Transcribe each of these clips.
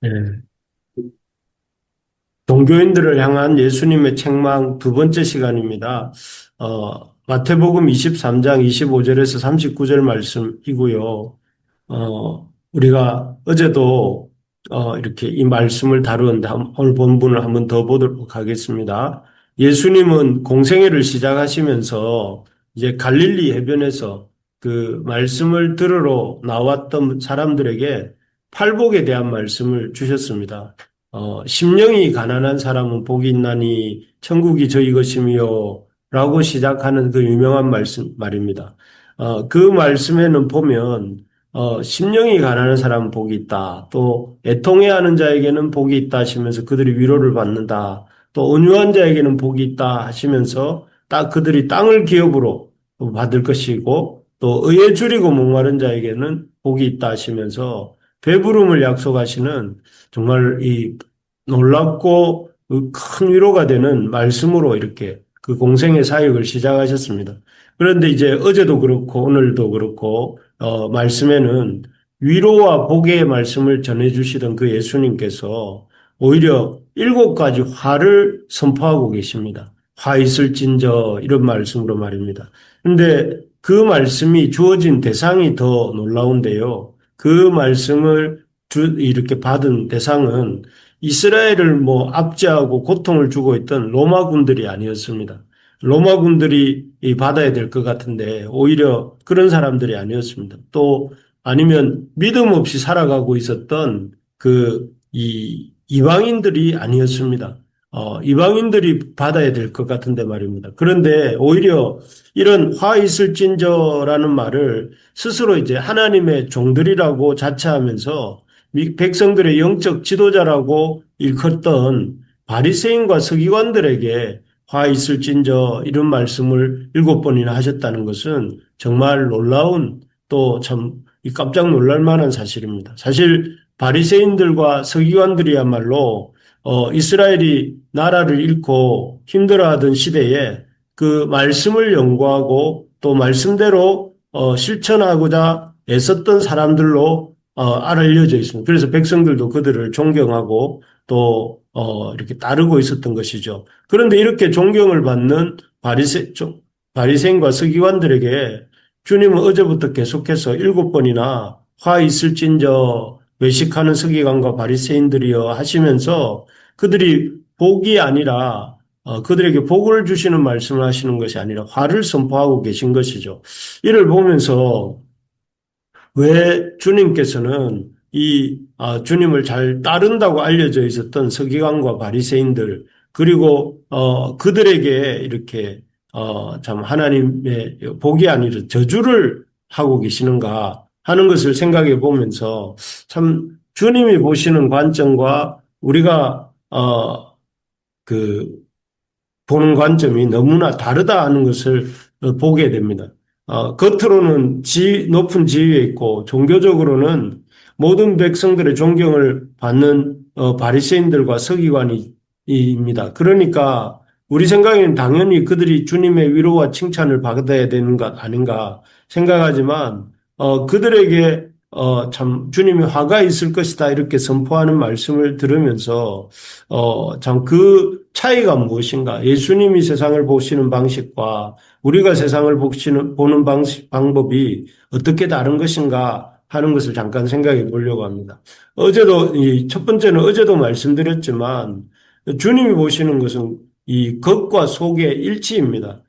예. 종교인들을 향한 예수님의 책망 두 번째 시간입니다. 마태복음 23장 25절에서 39절 말씀이고요. 우리가 어제도 이렇게 이 말씀을 다루는데 오늘 본문을 한번 더 보도록 하겠습니다. 예수님은 공생애를 시작하시면서 이제 갈릴리 해변에서 그 말씀을 들으러 나왔던 사람들에게 팔복에 대한 말씀을 주셨습니다. 심령이 가난한 사람은 복이 있나니 천국이 저희 것이며 라고 시작하는 그 유명한 말입니다. 그 말씀에는 보면 심령이 가난한 사람은 복이 있다. 또 애통해하는 자에게는 복이 있다 하시면서 그들이 위로를 받는다. 또 온유한 자에게는 복이 있다 하시면서 딱 그들이 땅을 기업으로 받을 것이고 또 의에 줄이고 목마른 자에게는 복이 있다 하시면서 배부름을 약속하시는 정말 이 놀랍고 큰 위로가 되는 말씀으로 이렇게 그 공생의 사역을 시작하셨습니다. 그런데 이제 어제도 그렇고 오늘도 그렇고 말씀에는 위로와 복의 말씀을 전해주시던 그 예수님께서 오히려 7가지 화를 선포하고 계십니다. 화 있을진저 이런 말씀으로 말입니다. 그런데 그 말씀이 주어진 대상이 더 놀라운데요. 그 말씀을 이렇게 받은 대상은 이스라엘을 뭐 압제하고 고통을 주고 있던 로마 군들이 아니었습니다. 로마 군들이 받아야 될 것 같은데 오히려 그런 사람들이 아니었습니다. 또 아니면 믿음 없이 살아가고 있었던 그 이방인들이 아니었습니다. 이방인들이 받아야 될 것 같은데 말입니다. 그런데 오히려 이런 화 있을진저라는 말을 스스로 이제 하나님의 종들이라고 자처하면서 백성들의 영적 지도자라고 일컫던 바리새인과 서기관들에게 화 있을진저 이런 말씀을 7번이나 하셨다는 것은 정말 놀라운 또 참 깜짝 놀랄 만한 사실입니다. 사실 바리새인들과 서기관들이야말로 이스라엘이 나라를 잃고 힘들어하던 시대에 그 말씀을 연구하고 또 말씀대로 실천하고자 애썼던 사람들로 알려져 있습니다. 그래서 백성들도 그들을 존경하고 또 이렇게 따르고 있었던 것이죠. 그런데 이렇게 존경을 받는 바리새인과 서기관들에게 주님은 어제부터 계속해서 7번이나 화 있을진저 외식하는 서기관과 바리새인들이여 하시면서 그들이 복이 아니라 그들에게 복을 주시는 말씀을 하시는 것이 아니라 화를 선포하고 계신 것이죠. 이를 보면서 왜 주님께서는 주님을 잘 따른다고 알려져 있었던 서기관과 바리새인들 그리고 그들에게 이렇게 참 하나님의 복이 아니라 저주를 하고 계시는가 하는 것을 생각해 보면서 참 주님이 보시는 관점과 우리가 그 보는 관점이 너무나 다르다 하는 것을 보게 됩니다. 겉으로는 높은 지위에 있고 종교적으로는 모든 백성들의 존경을 받는 바리새인들과 서기관입니다. 그러니까 우리 생각에는 당연히 그들이 주님의 위로와 칭찬을 받아야 되는 것 아닌가 생각하지만 그들에게 참 주님의 화가 있을 것이다 이렇게 선포하는 말씀을 들으면서 참 그 차이가 무엇인가? 예수님이 세상을 보시는 방식과 우리가 세상을 보는 방법이 어떻게 다른 것인가 하는 것을 잠깐 생각해 보려고 합니다. 이 첫 번째는 어제도 말씀드렸지만 주님이 보시는 것은 이 겉과 속의 일치입니다.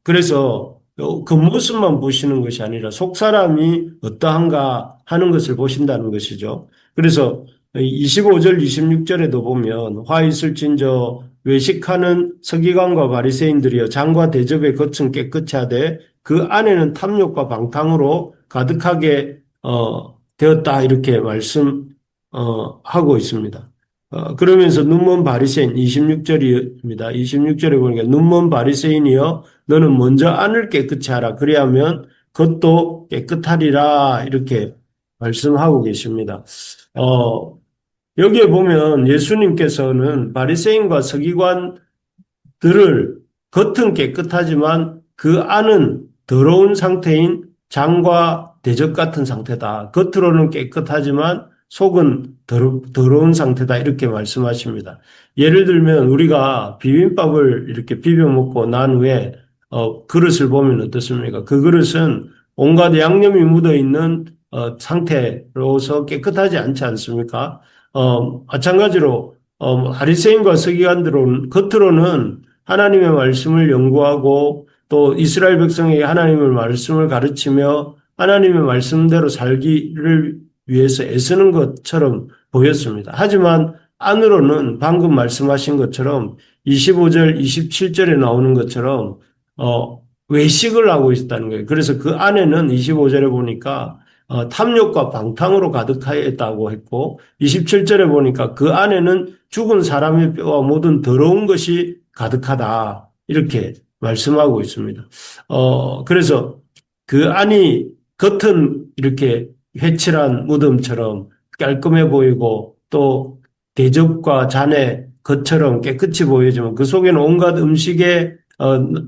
그래서 겉모습만 보시는 것이 아니라 속 사람이 어떠한가 하는 것을 보신다는 것이죠. 그래서 25절, 26절에도 보면 화 있을진저 외식하는 서기관과 바리새인들이여 장과 대접의 겉은 깨끗이 하되 그 안에는 탐욕과 방탕으로 가득하게 되었다 이렇게 말씀하고 있습니다. 그러면서 눈먼 바리새인 26절입니다. 26절에 보니까 눈먼 바리새인이여 너는 먼저 안을 깨끗이 하라. 그리하면 겉도 깨끗하리라 이렇게 말씀하고 계십니다. 여기에 보면 예수님께서는 바리새인과 서기관들을 겉은 깨끗하지만 그 안은 더러운 상태인 장과 대적 같은 상태다. 겉으로는 깨끗하지만 속은 더러운 상태다 이렇게 말씀하십니다. 예를 들면 우리가 비빔밥을 이렇게 비벼 먹고 난 후에 그릇을 보면 어떻습니까? 그 그릇은 온갖 양념이 묻어 있는 상태로서 깨끗하지 않지 않습니까? 마찬가지로 바리새인과 서기관들은 겉으로는 하나님의 말씀을 연구하고 또 이스라엘 백성에게 하나님의 말씀을 가르치며 하나님의 말씀대로 살기를 위해서 애쓰는 것처럼 보였습니다. 하지만 안으로는 방금 말씀하신 것처럼 25절, 27절에 나오는 것처럼 외식을 하고 있다는 거예요. 그래서 그 안에는 25절에 보니까 탐욕과 방탕으로 가득하였다고 했고 27절에 보니까 그 안에는 죽은 사람의 뼈와 모든 더러운 것이 가득하다. 이렇게 말씀하고 있습니다. 그래서 그 안이 겉은 이렇게 회칠한 무덤처럼 깔끔해 보이고 또 대접과 잔의 겉처럼 깨끗이 보이지만 그 속에는 온갖 음식의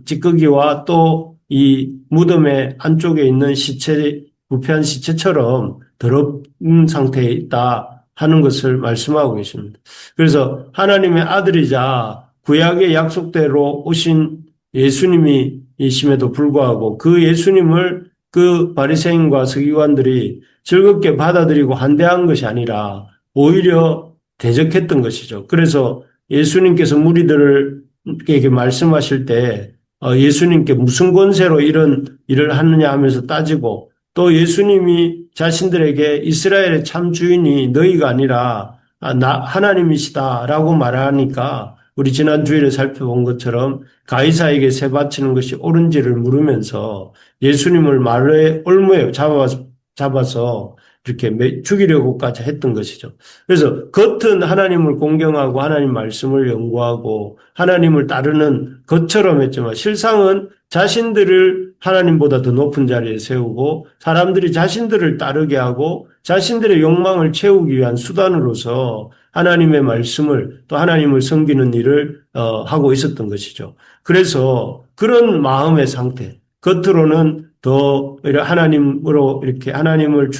찌꺼기와 또 이 무덤의 안쪽에 있는 시체, 부패한 시체처럼 더러운 상태에 있다 하는 것을 말씀하고 계십니다. 그래서 하나님의 아들이자 구약의 약속대로 오신 예수님이심에도 불구하고 그 예수님을 그 바리새인과 서기관들이 즐겁게 받아들이고 환대한 것이 아니라 오히려 대적했던 것이죠. 그래서 예수님께서 무리들에게 말씀하실 때 예수님께 무슨 권세로 이런 일을 하느냐 하면서 따지고 또 예수님이 자신들에게 이스라엘의 참 주인이 너희가 아니라 하나님이시다라고 말하니까 우리 지난 주일에 살펴본 것처럼 가이사에게 세 바치는 것이 옳은지를 물으면서 예수님을 말의 올무에 잡아서 이렇게 죽이려고까지 했던 것이죠. 그래서 겉은 하나님을 공경하고 하나님 말씀을 연구하고 하나님을 따르는 것처럼 했지만 실상은 자신들을 하나님보다 더 높은 자리에 세우고 사람들이 자신들을 따르게 하고 자신들의 욕망을 채우기 위한 수단으로서 하나님의 말씀을 또 하나님을 섬기는 일을 하고 있었던 것이죠. 그래서 그런 마음의 상태, 겉으로는 더 하나님으로 이렇게 하나님을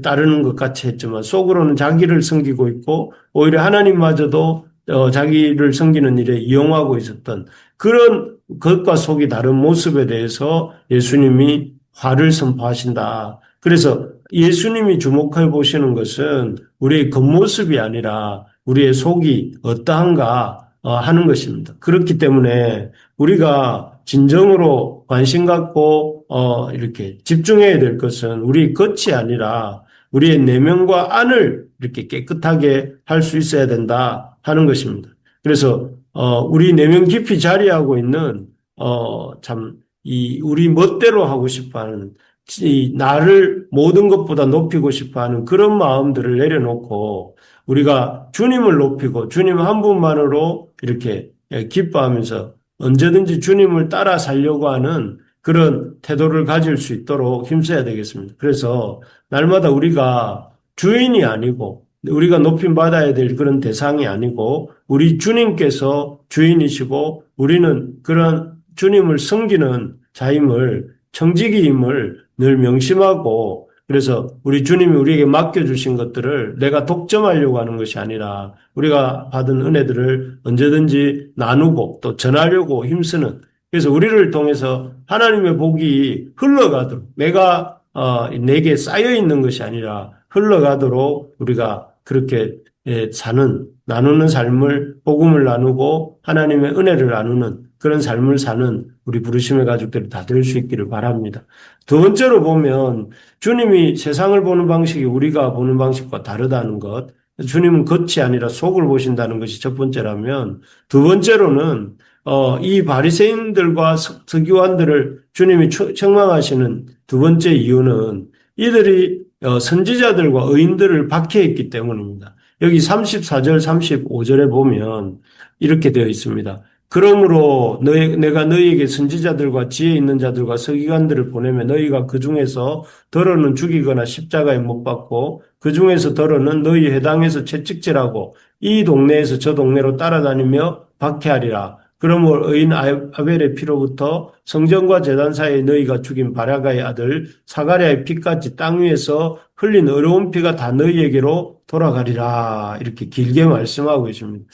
따르는 것 같이 했지만 속으로는 자기를 섬기고 있고 오히려 하나님마저도 자기를 섬기는 일에 이용하고 있었던 그런 겉과 속이 다른 모습에 대해서 예수님이 화를 선포하신다. 그래서 예수님이 주목해 보시는 것은 우리의 겉모습이 아니라 우리의 속이 어떠한가 하는 것입니다. 그렇기 때문에 우리가 진정으로 관심 갖고 이렇게 집중해야 될 것은 우리 겉이 아니라 우리의 내면과 안을 이렇게 깨끗하게 할 수 있어야 된다 하는 것입니다. 그래서 우리 내면 깊이 자리하고 있는 참 이 우리 멋대로 하고 싶어하는 이 나를 모든 것보다 높이고 싶어하는 그런 마음들을 내려놓고 우리가 주님을 높이고 주님 한 분만으로 이렇게 기뻐하면서 언제든지 주님을 따라 살려고 하는 그런 태도를 가질 수 있도록 힘써야 되겠습니다. 그래서 날마다 우리가 주인이 아니고 우리가 높임받아야 될 그런 대상이 아니고 우리 주님께서 주인이시고 우리는 그런 주님을 섬기는 자임을 청지기임을 늘 명심하고 그래서 우리 주님이 우리에게 맡겨주신 것들을 내가 독점하려고 하는 것이 아니라 우리가 받은 은혜들을 언제든지 나누고 또 전하려고 힘쓰는 그래서 우리를 통해서 하나님의 복이 흘러가도록 내게 쌓여 있는 것이 아니라 흘러가도록 우리가 그렇게 나누는 삶을 복음을 나누고 하나님의 은혜를 나누는 그런 삶을 사는 우리 부르심의 가족들이 다 될 수 있기를 바랍니다. 두 번째로 보면 주님이 세상을 보는 방식이 우리가 보는 방식과 다르다는 것. 주님은 겉이 아니라 속을 보신다는 것이 첫 번째라면 두 번째로는 이 바리새인들과 서기관들을 주님이 책망하시는 두 번째 이유는 이들이 선지자들과 의인들을 박해했기 때문입니다. 여기 34절, 35절에 보면 이렇게 되어 있습니다. 그러므로 내가 너희에게 선지자들과 지혜 있는 자들과 서기관들을 보내면 너희가 그 중에서 더러는 죽이거나 십자가에 못 박고 그 중에서 더러는 너희 회당에서 채찍질하고 이 동네에서 저 동네로 따라다니며 박해하리라. 그러므로 의인 아벨의 피로부터 성전과 제단 사이에 너희가 죽인 바라가의 아들 사가랴의 피까지 땅 위에서 흘린 어려운 피가 다 너희에게로 돌아가리라. 이렇게 길게 말씀하고 계십니다.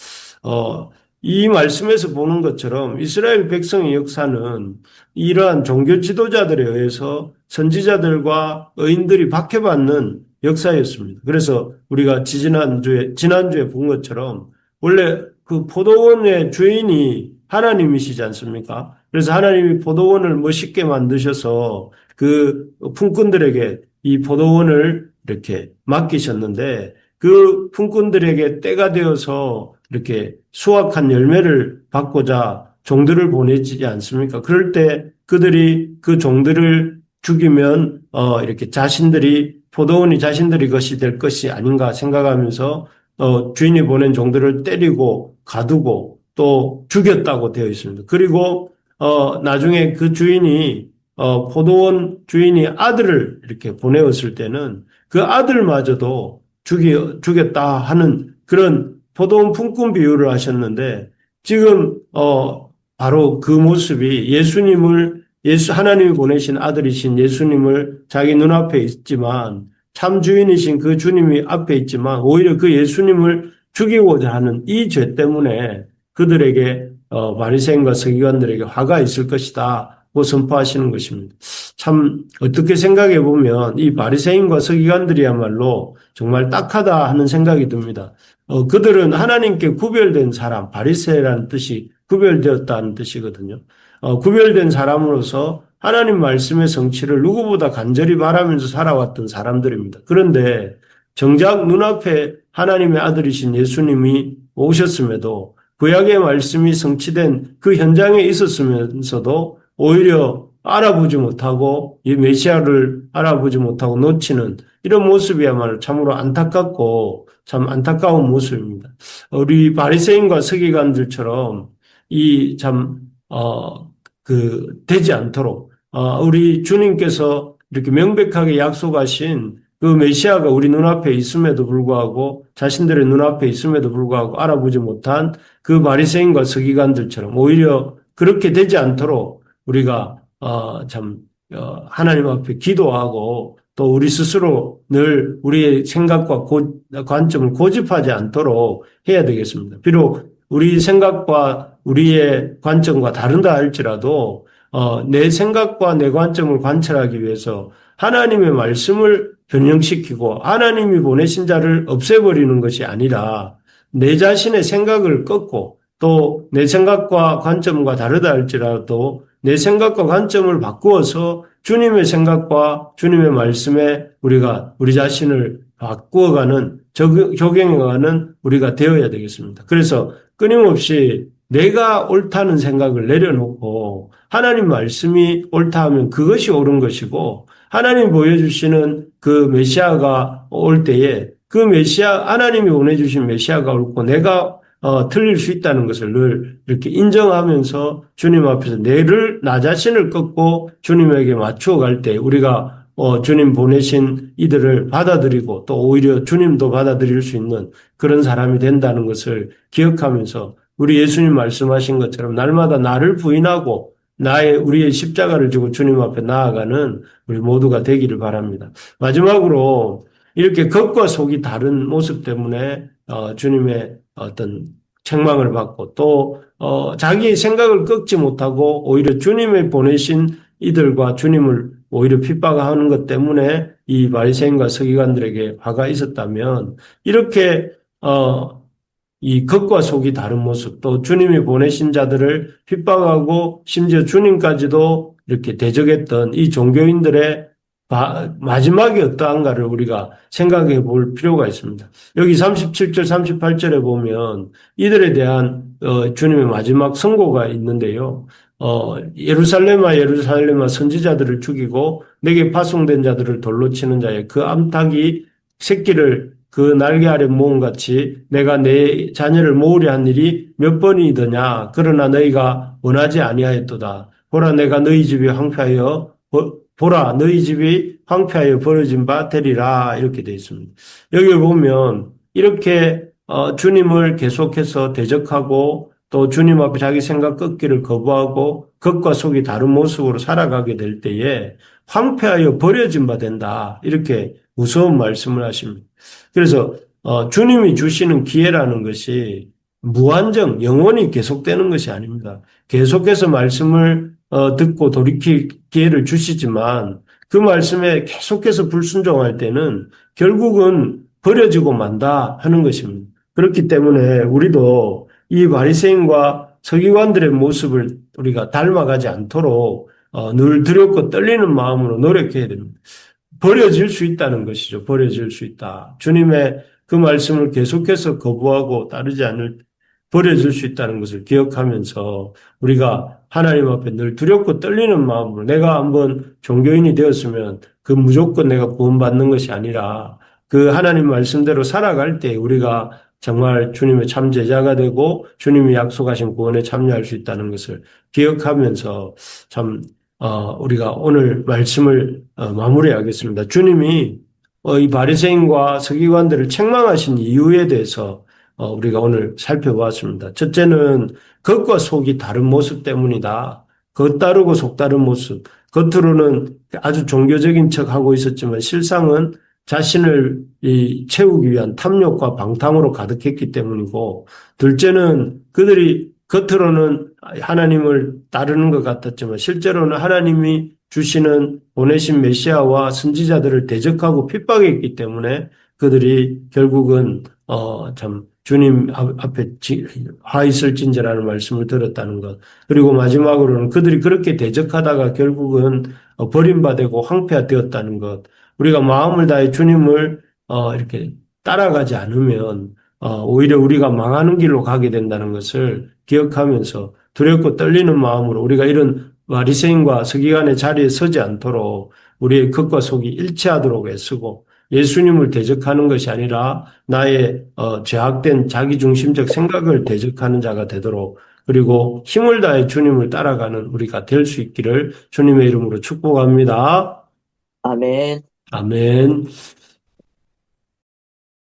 어, 이 말씀에서 보는 것처럼 이스라엘 백성의 역사는 이러한 종교 지도자들에 의해서 선지자들과 의인들이 박해받는 역사였습니다. 그래서 우리가 지난주에 본 것처럼 원래 그 포도원의 주인이 하나님이시지 않습니까? 그래서 하나님이 포도원을 멋있게 만드셔서 그 품꾼들에게 이 포도원을 이렇게 맡기셨는데 그 품꾼들에게 때가 되어서 이렇게 수확한 열매를 받고자 종들을 보내지 않습니까? 그럴 때 그들이 그 종들을 죽이면 이렇게 자신들이 포도원이 자신들이 것이 될 것이 아닌가 생각하면서 주인이 보낸 종들을 때리고 가두고 또 죽였다고 되어 있습니다. 그리고 나중에 그 주인이 포도원 주인이 아들을 이렇게 보내었을 때는 그 아들마저도 죽였다 하는 그런 포도원 품꾼 비유를 하셨는데 지금 바로 그 모습이 하나님이 보내신 아들이신 예수님을 자기 눈앞에 있지만 참 주인이신 그 주님이 앞에 있지만 오히려 그 예수님을 죽이고자 하는 이 죄 때문에 그들에게 바리새인과 서기관들에게 화가 있을 것이다 고 선포하시는 것입니다. 참 어떻게 생각해 보면 이 바리새인과 서기관들이야말로 정말 딱하다 하는 생각이 듭니다. 그들은 하나님께 구별된 사람, 바리새라는 뜻이 구별되었다는 뜻이거든요. 구별된 사람으로서 하나님 말씀의 성취를 누구보다 간절히 바라면서 살아왔던 사람들입니다. 그런데 정작 눈앞에 하나님의 아들이신 예수님이 오셨음에도 구약의 말씀이 성취된 그 현장에 있었으면서도 오히려 알아보지 못하고 이 메시아를 알아보지 못하고 놓치는 이런 모습이야말로 참으로 안타깝고 참 안타까운 모습입니다. 우리 바리새인과 서기관들처럼 되지 않도록 우리 주님께서 이렇게 명백하게 약속하신 그 메시아가 우리 눈앞에 있음에도 불구하고 자신들의 눈앞에 있음에도 불구하고 알아보지 못한 그 바리새인과 서기관들처럼 오히려 그렇게 되지 않도록 우리가 하나님 앞에 기도하고 또 우리 스스로 늘 우리의 생각과 관점을 고집하지 않도록 해야 되겠습니다. 비록 우리 생각과 우리의 관점과 다른다 할지라도 내 생각과 내 관점을 관찰하기 위해서 하나님의 말씀을 변형시키고 하나님이 보내신 자를 없애버리는 것이 아니라 내 자신의 생각을 꺾고 또 내 생각과 관점과 다르다 할지라도 내 생각과 관점을 바꾸어서 주님의 생각과 주님의 말씀에 우리가 우리 자신을 바꾸어가는 적용해가는 우리가 되어야 되겠습니다. 그래서 끊임없이 내가 옳다는 생각을 내려놓고 하나님 말씀이 옳다 하면 그것이 옳은 것이고 하나님 보여주시는 그 메시아가 올 때에 그 하나님이 보내주신 메시아가 옳고 내가 틀릴 수 있다는 것을 늘 이렇게 인정하면서 주님 앞에서 나 자신을 꺾고 주님에게 맞추어 갈 때 우리가 주님 보내신 이들을 받아들이고 또 오히려 주님도 받아들일 수 있는 그런 사람이 된다는 것을 기억하면서 우리 예수님 말씀하신 것처럼 날마다 나를 부인하고 우리의 십자가를 지고 주님 앞에 나아가는 우리 모두가 되기를 바랍니다. 마지막으로 이렇게 겉과 속이 다른 모습 때문에 주님의 어떤 책망을 받고 또 자기의 생각을 꺾지 못하고 오히려 주님의 보내신 이들과 주님을 오히려 핍박하는 것 때문에 이 바리새인과 서기관들에게 화가 있었다면 이렇게 이 겉과 속이 다른 모습 또 주님이 보내신 자들을 핍박하고 심지어 주님까지도 이렇게 대적했던 이 종교인들의 마지막이 어떠한가를 우리가 생각해 볼 필요가 있습니다. 여기 37절, 38절에 보면 이들에 대한 주님의 마지막 선고가 있는데요. 예루살렘아 선지자들을 죽이고 내게 파송된 자들을 돌로 치는 자의 그 암탉이 새끼를 그 날개 아래 모음같이 내가 내 자녀를 모으려 한 일이 몇 번이더냐. 그러나 너희가 원하지 아니하였도다. 보라 너희 집이 황폐하여 버려진 바 되리라. 이렇게 되어 있습니다. 여기 보면 이렇게 주님을 계속해서 대적하고 또 주님 앞에 자기 생각 꺾기를 거부하고 겉과 속이 다른 모습으로 살아가게 될 때에 황폐하여 버려진 바 된다. 이렇게 무서운 말씀을 하십니다. 그래서 주님이 주시는 기회라는 것이 무한정 영원히 계속되는 것이 아닙니다. 계속해서 말씀을 듣고 돌이킬 기회를 주시지만 그 말씀에 계속해서 불순종할 때는 결국은 버려지고 만다 하는 것입니다. 그렇기 때문에 우리도 이 바리새인과 서기관들의 모습을 우리가 닮아가지 않도록 늘 두렵고 떨리는 마음으로 노력해야 됩니다. 버려질 수 있다는 것이죠. 버려질 수 있다. 주님의 그 말씀을 계속해서 거부하고 따르지 않을 버려질 수 있다는 것을 기억하면서 우리가 하나님 앞에 늘 두렵고 떨리는 마음으로 내가 한번 종교인이 되었으면 그 무조건 내가 구원받는 것이 아니라 그 하나님 말씀대로 살아갈 때 우리가 정말 주님의 참 제자가 되고 주님이 약속하신 구원에 참여할 수 있다는 것을 기억하면서 참 우리가 오늘 말씀을 마무리하겠습니다. 주님이 이 바리새인과 서기관들을 책망하신 이유에 대해서 우리가 오늘 살펴보았습니다. 첫째는 겉과 속이 다른 모습 때문이다. 겉 다르고 속 다른 모습. 겉으로는 아주 종교적인 척하고 있었지만 실상은 자신을 채우기 위한 탐욕과 방탕으로 가득했기 때문이고, 둘째는 그들이 겉으로는 하나님을 따르는 것 같았지만 실제로는 하나님이 주시는 보내신 메시아와 선지자들을 대적하고 핍박했기 때문에 그들이 결국은 참 주님 앞에 화 있을진저라는 말씀을 들었다는 것. 그리고 마지막으로는 그들이 그렇게 대적하다가 결국은 버림받고 황폐화되었다는 것. 우리가 마음을 다해 주님을 이렇게 따라가지 않으면 오히려 우리가 망하는 길로 가게 된다는 것을 기억하면서 두렵고 떨리는 마음으로 우리가 이런 바리새인과 서기관의 자리에 서지 않도록 우리의 겉과 속이 일치하도록 애쓰고 예수님을 대적하는 것이 아니라 나의 죄악된 자기중심적 생각을 대적하는 자가 되도록 그리고 힘을 다해 주님을 따라가는 우리가 될 수 있기를 주님의 이름으로 축복합니다. 아멘. 아멘.